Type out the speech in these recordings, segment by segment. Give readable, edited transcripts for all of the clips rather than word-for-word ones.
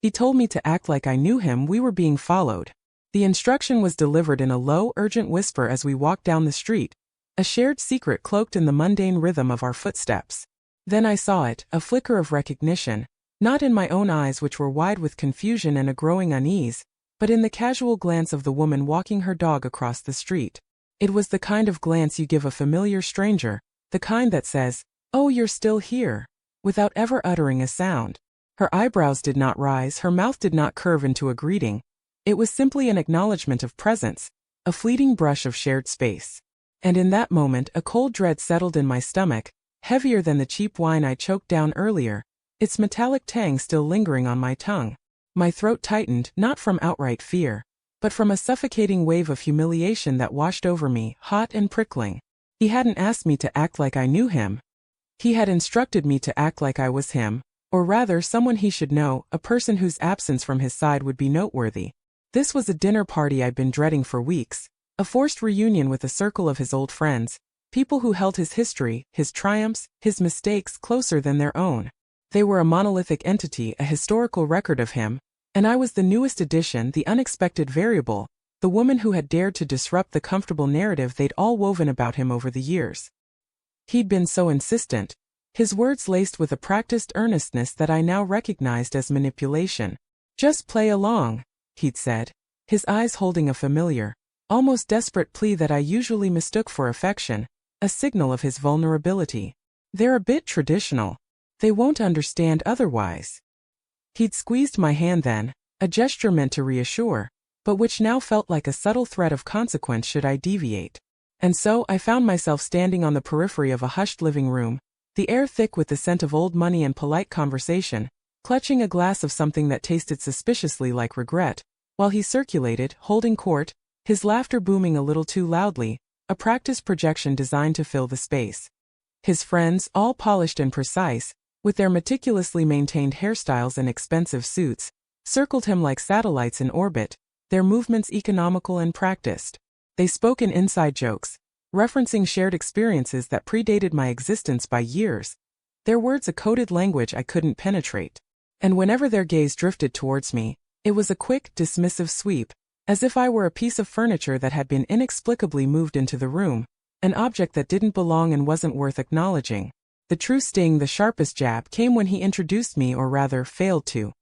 He told me to act like I knew him. We were being followed. The instruction was delivered in a low, urgent whisper as we walked down the street, a shared secret cloaked in the mundane rhythm of our footsteps. Then I saw it, a flicker of recognition, not in my own eyes which were wide with confusion and a growing unease, but in the casual glance of the woman walking her dog across the street. It was the kind of glance you give a familiar stranger, the kind that says, "Oh, you're still here," without ever uttering a sound. Her eyebrows did not rise, her mouth did not curve into a greeting. It was simply an acknowledgement of presence, a fleeting brush of shared space. And in that moment a cold dread settled in my stomach, heavier than the cheap wine I choked down earlier, its metallic tang still lingering on my tongue. My throat tightened, not from outright fear, but from a suffocating wave of humiliation that washed over me, hot and prickling. He hadn't asked me to act like I knew him. He had instructed me to act like I was him, or rather someone he should know, a person whose absence from his side would be noteworthy. This was a dinner party I'd been dreading for weeks, a forced reunion with a circle of his old friends, people who held his history, his triumphs, his mistakes closer than their own. They were a monolithic entity, a historical record of him, and I was the newest addition, the unexpected variable, the woman who had dared to disrupt the comfortable narrative they'd all woven about him over the years. He'd been so insistent, his words laced with a practiced earnestness that I now recognized as manipulation. "Just play along," he'd said, his eyes holding a familiar, almost desperate plea that I usually mistook for affection, a signal of his vulnerability. "They're a bit traditional. They won't understand otherwise." He'd squeezed my hand then, a gesture meant to reassure, but which now felt like a subtle threat of consequence should I deviate. And so I found myself standing on the periphery of a hushed living room, the air thick with the scent of old money and polite conversation, clutching a glass of something that tasted suspiciously like regret, while he circulated, holding court, his laughter booming a little too loudly, a practiced projection designed to fill the space. His friends, all polished and precise, with their meticulously maintained hairstyles and expensive suits, circled him like satellites in orbit, their movements economical and practiced. They spoke in inside jokes, referencing shared experiences that predated my existence by years, their words a coded language I couldn't penetrate. And whenever their gaze drifted towards me, it was a quick, dismissive sweep, as if I were a piece of furniture that had been inexplicably moved into the room, an object that didn't belong and wasn't worth acknowledging. The true sting, the sharpest jab, came when he introduced me, or rather, failed to.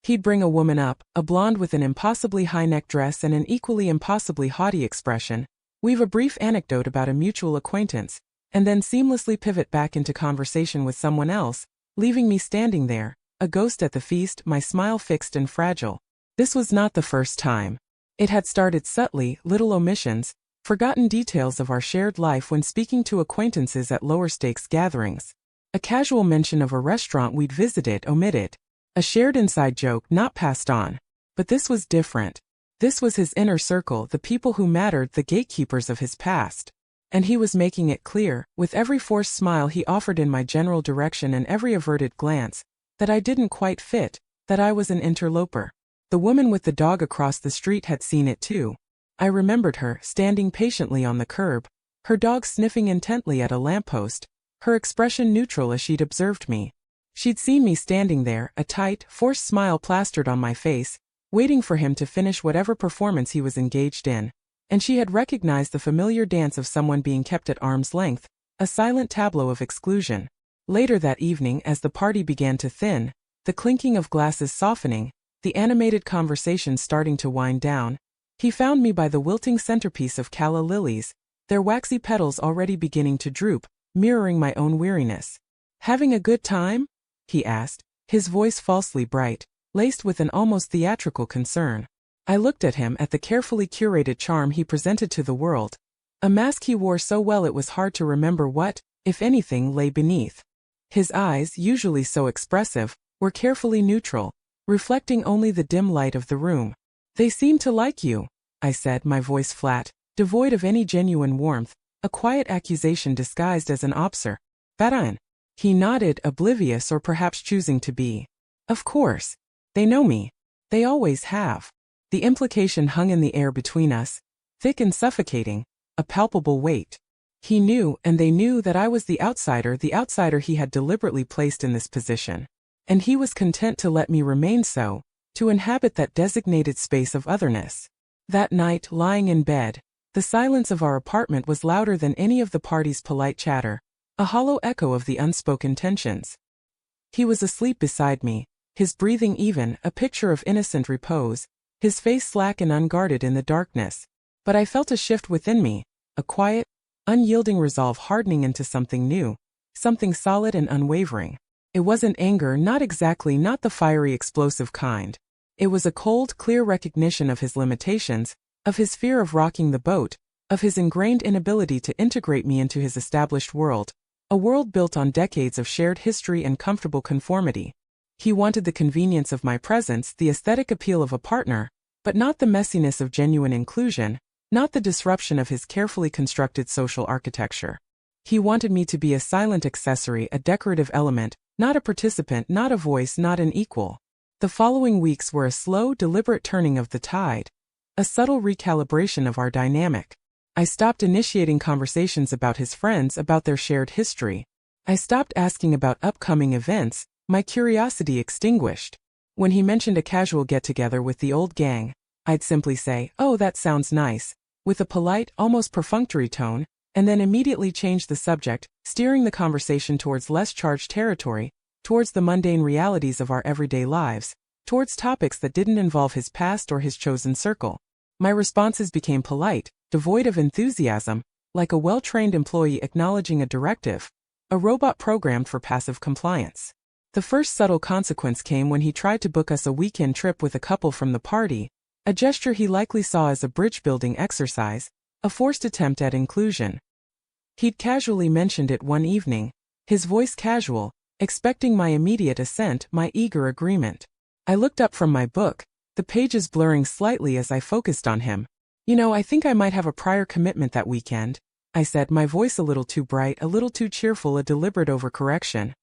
He'd bring a woman up, a blonde with an impossibly high-neck dress and an equally impossibly haughty expression, weave a brief anecdote about a mutual acquaintance, and then seamlessly pivot back into conversation with someone else, leaving me standing there, a ghost at the feast, my smile fixed and fragile. This was not the first time. It had started subtly, little omissions, forgotten details of our shared life when speaking to acquaintances at lower-stakes gatherings. A casual mention of a restaurant we'd visited omitted. A shared inside joke not passed on. But this was different. This was his inner circle, the people who mattered, the gatekeepers of his past. And he was making it clear, with every forced smile he offered in my general direction and every averted glance, that I didn't quite fit, that I was an interloper. The woman with the dog across the street had seen it too. I remembered her, standing patiently on the curb, her dog sniffing intently at a lamppost, her expression neutral as she'd observed me. She'd seen me standing there, a tight, forced smile plastered on my face, waiting for him to finish whatever performance he was engaged in, and she had recognized the familiar dance of someone being kept at arm's length, a silent tableau of exclusion. Later that evening, as the party began to thin, the clinking of glasses softening, the animated conversation starting to wind down, he found me by the wilting centerpiece of calla lilies, their waxy petals already beginning to droop, mirroring my own weariness. "Having a good time?" he asked, his voice falsely bright, laced with an almost theatrical concern. I looked at him, at the carefully curated charm he presented to the world, a mask he wore so well it was hard to remember what, if anything, lay beneath. His eyes, usually so expressive, were carefully neutral, reflecting only the dim light of the room. "They seem to like you," I said, my voice flat, devoid of any genuine warmth, a quiet accusation disguised as an obser. "Baran." He nodded, oblivious or perhaps choosing to be. "Of course. They know me. They always have." The implication hung in the air between us, thick and suffocating, a palpable weight. He knew, and they knew, that I was the outsider he had deliberately placed in this position. And he was content to let me remain so, to inhabit that designated space of otherness. That night, lying in bed, the silence of our apartment was louder than any of the party's polite chatter, a hollow echo of the unspoken tensions. He was asleep beside me, his breathing even, a picture of innocent repose, his face slack and unguarded in the darkness. But I felt a shift within me, a quiet, unyielding resolve hardening into something new, something solid and unwavering. It wasn't anger, not the fiery explosive kind. It was a cold, clear recognition of his limitations, of his fear of rocking the boat, of his ingrained inability to integrate me into his established world, a world built on decades of shared history and comfortable conformity. He wanted the convenience of my presence, the aesthetic appeal of a partner, but not the messiness of genuine inclusion, not the disruption of his carefully constructed social architecture. He wanted me to be a silent accessory, a decorative element, not a participant, not a voice, not an equal. The following weeks were a slow, deliberate turning of the tide, a subtle recalibration of our dynamic. I stopped initiating conversations about his friends, about their shared history. I stopped asking about upcoming events, my curiosity extinguished. When he mentioned a casual get-together with the old gang, I'd simply say, "Oh, that sounds nice," with a polite, almost perfunctory tone, and then immediately change the subject, steering the conversation towards less charged territory, towards the mundane realities of our everyday lives, towards topics that didn't involve his past or his chosen circle. My responses became polite, devoid of enthusiasm, like a well-trained employee acknowledging a directive, a robot programmed for passive compliance. The first subtle consequence came when he tried to book us a weekend trip with a couple from the party, a gesture he likely saw as a bridge-building exercise, a forced attempt at inclusion. He'd casually mentioned it one evening, his voice casual, expecting my immediate assent, my eager agreement. I looked up from my book, the pages blurring slightly as I focused on him. I think I might have a prior commitment that weekend," I said, my voice a little too bright, a little too cheerful, a deliberate overcorrection.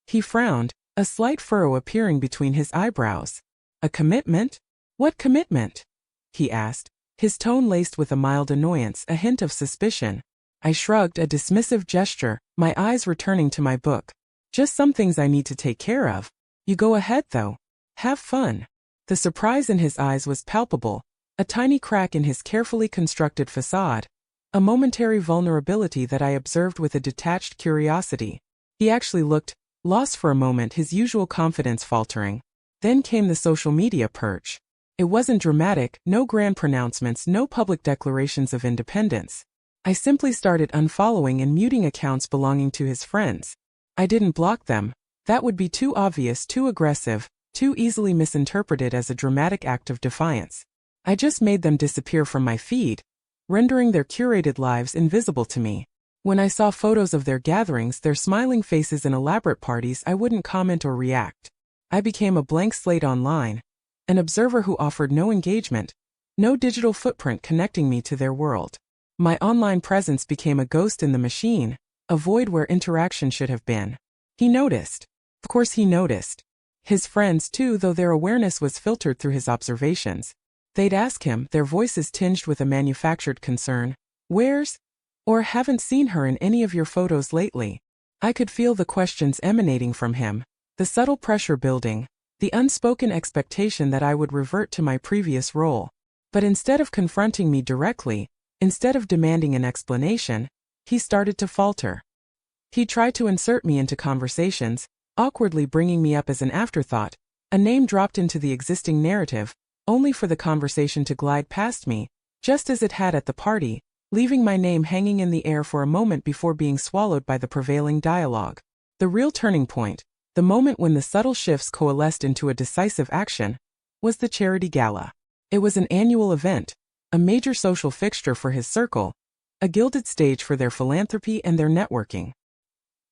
He frowned, a slight furrow appearing between his eyebrows. "A commitment? What commitment?" he asked, his tone laced with a mild annoyance, a hint of suspicion. I shrugged, a dismissive gesture, my eyes returning to my book. "Just some things I need to take care of. You go ahead though. Have fun." The surprise in his eyes was palpable, a tiny crack in his carefully constructed facade, a momentary vulnerability that I observed with a detached curiosity. He actually looked lost for a moment, his usual confidence faltering. Then came the social media perch. It wasn't dramatic, no grand pronouncements, no public declarations of independence. I simply started unfollowing and muting accounts belonging to his friends. I didn't block them. That would be too obvious, too aggressive, too easily misinterpreted as a dramatic act of defiance. I just made them disappear from my feed, rendering their curated lives invisible to me. When I saw photos of their gatherings, their smiling faces and elaborate parties, I wouldn't comment or react. I became a blank slate online, an observer who offered no engagement, no digital footprint connecting me to their world. My online presence became a ghost in the machine, a void where interaction should have been. He noticed. Of course he noticed. His friends too, though their awareness was filtered through his observations. They'd ask him, their voices tinged with a manufactured concern, "Where's?" or "Haven't seen her in any of your photos lately." I could feel the questions emanating from him, the subtle pressure building, the unspoken expectation that I would revert to my previous role. But instead of confronting me directly, instead of demanding an explanation, he started to falter. He tried to insert me into conversations, awkwardly bringing me up as an afterthought, a name dropped into the existing narrative, only for the conversation to glide past me, just as it had at the party, leaving my name hanging in the air for a moment before being swallowed by the prevailing dialogue. The real turning point, the moment when the subtle shifts coalesced into a decisive action, was the charity gala. It was an annual event, a major social fixture for his circle, a gilded stage for their philanthropy and their networking.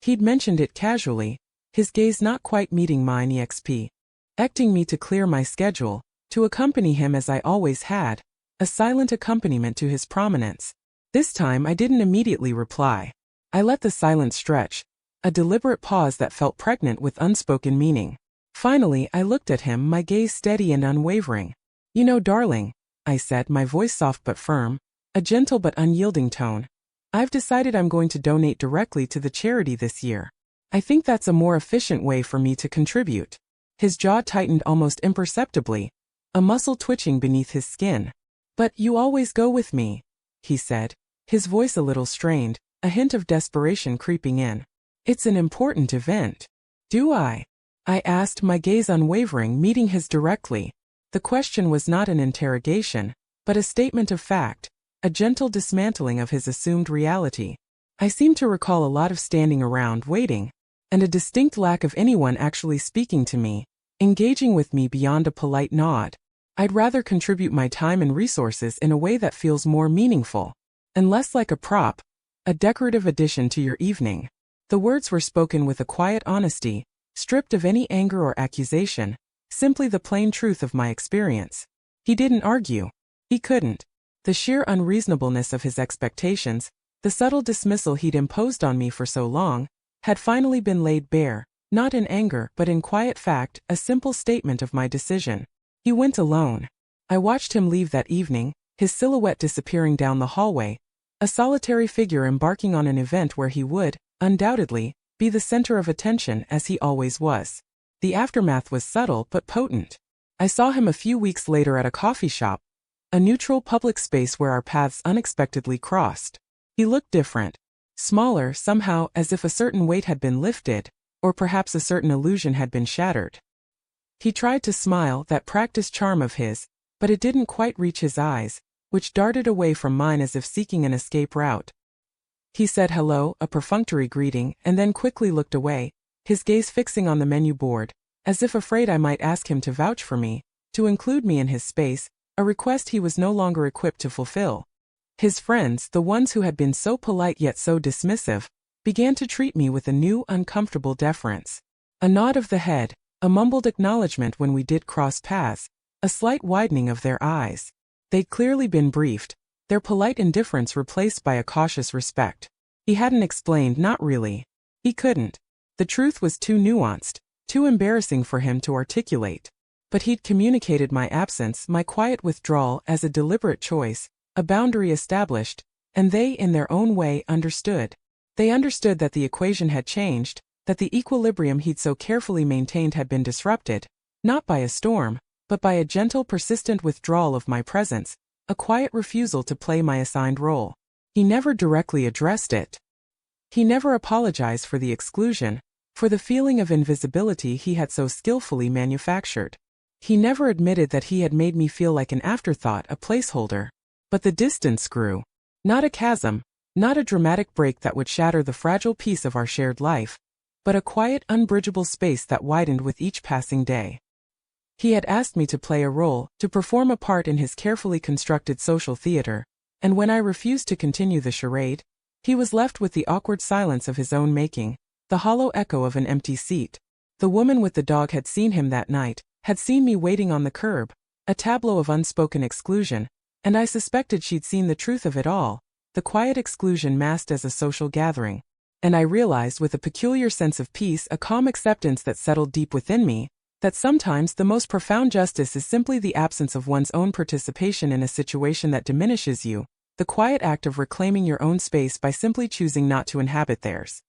He'd mentioned it casually, his gaze not quite meeting mine expecting me to clear my schedule, to accompany him as I always had, a silent accompaniment to his prominence. This time I didn't immediately reply. I let the silence stretch, a deliberate pause that felt pregnant with unspoken meaning. Finally, I looked at him, my gaze steady and unwavering. "You know, darling," I said, my voice soft but firm, a gentle but unyielding tone, "I've decided I'm going to donate directly to the charity this year. I think that's a more efficient way for me to contribute." His jaw tightened almost imperceptibly, a muscle twitching beneath his skin. "But you always go with me," he said, his voice a little strained, a hint of desperation creeping in. "It's an important event." "Do I?" I asked, my gaze unwavering, meeting his directly. The question was not an interrogation, but a statement of fact, a gentle dismantling of his assumed reality. I seemed to recall a lot of standing around waiting, and a distinct lack of anyone actually speaking to me, engaging with me beyond a polite nod. "I'd rather contribute my time and resources in a way that feels more meaningful, and less like a prop, a decorative addition to your evening." The words were spoken with a quiet honesty, stripped of any anger or accusation, simply the plain truth of my experience. He didn't argue. He couldn't. The sheer unreasonableness of his expectations, the subtle dismissal he'd imposed on me for so long, had finally been laid bare, not in anger but in quiet fact, a simple statement of my decision. He went alone. I watched him leave that evening, his silhouette disappearing down the hallway, a solitary figure embarking on an event where he would, undoubtedly, be the center of attention as he always was. The aftermath was subtle but potent. I saw him a few weeks later at a coffee shop, a neutral public space where our paths unexpectedly crossed. He looked different. Smaller, somehow, as if a certain weight had been lifted, or perhaps a certain illusion had been shattered. He tried to smile, that practiced charm of his, but it didn't quite reach his eyes, which darted away from mine as if seeking an escape route. He said hello, a perfunctory greeting, and then quickly looked away, his gaze fixing on the menu board, as if afraid I might ask him to vouch for me, to include me in his space, a request he was no longer equipped to fulfill. His friends, the ones who had been so polite yet so dismissive, began to treat me with a new, uncomfortable deference. A nod of the head, a mumbled acknowledgement when we did cross paths, a slight widening of their eyes. They'd clearly been briefed, their polite indifference replaced by a cautious respect. He hadn't explained, not really. He couldn't. The truth was too nuanced, too embarrassing for him to articulate. But he'd communicated my absence, my quiet withdrawal, as a deliberate choice, a boundary established, and they, in their own way, understood. They understood that the equation had changed, that the equilibrium he'd so carefully maintained had been disrupted, not by a storm, but by a gentle, persistent withdrawal of my presence, a quiet refusal to play my assigned role. He never directly addressed it. He never apologized for the exclusion, for the feeling of invisibility he had so skillfully manufactured. He never admitted that he had made me feel like an afterthought, a placeholder. But the distance grew. Not a chasm, not a dramatic break that would shatter the fragile piece of our shared life, but a quiet, unbridgeable space that widened with each passing day. He had asked me to play a role, to perform a part in his carefully constructed social theater, and when I refused to continue the charade, he was left with the awkward silence of his own making, the hollow echo of an empty seat. The woman with the dog had seen him that night, had seen me waiting on the curb, a tableau of unspoken exclusion, and I suspected she'd seen the truth of it all, the quiet exclusion masked as a social gathering. And I realized with a peculiar sense of peace, a calm acceptance that settled deep within me, that sometimes the most profound justice is simply the absence of one's own participation in a situation that diminishes you, the quiet act of reclaiming your own space by simply choosing not to inhabit theirs.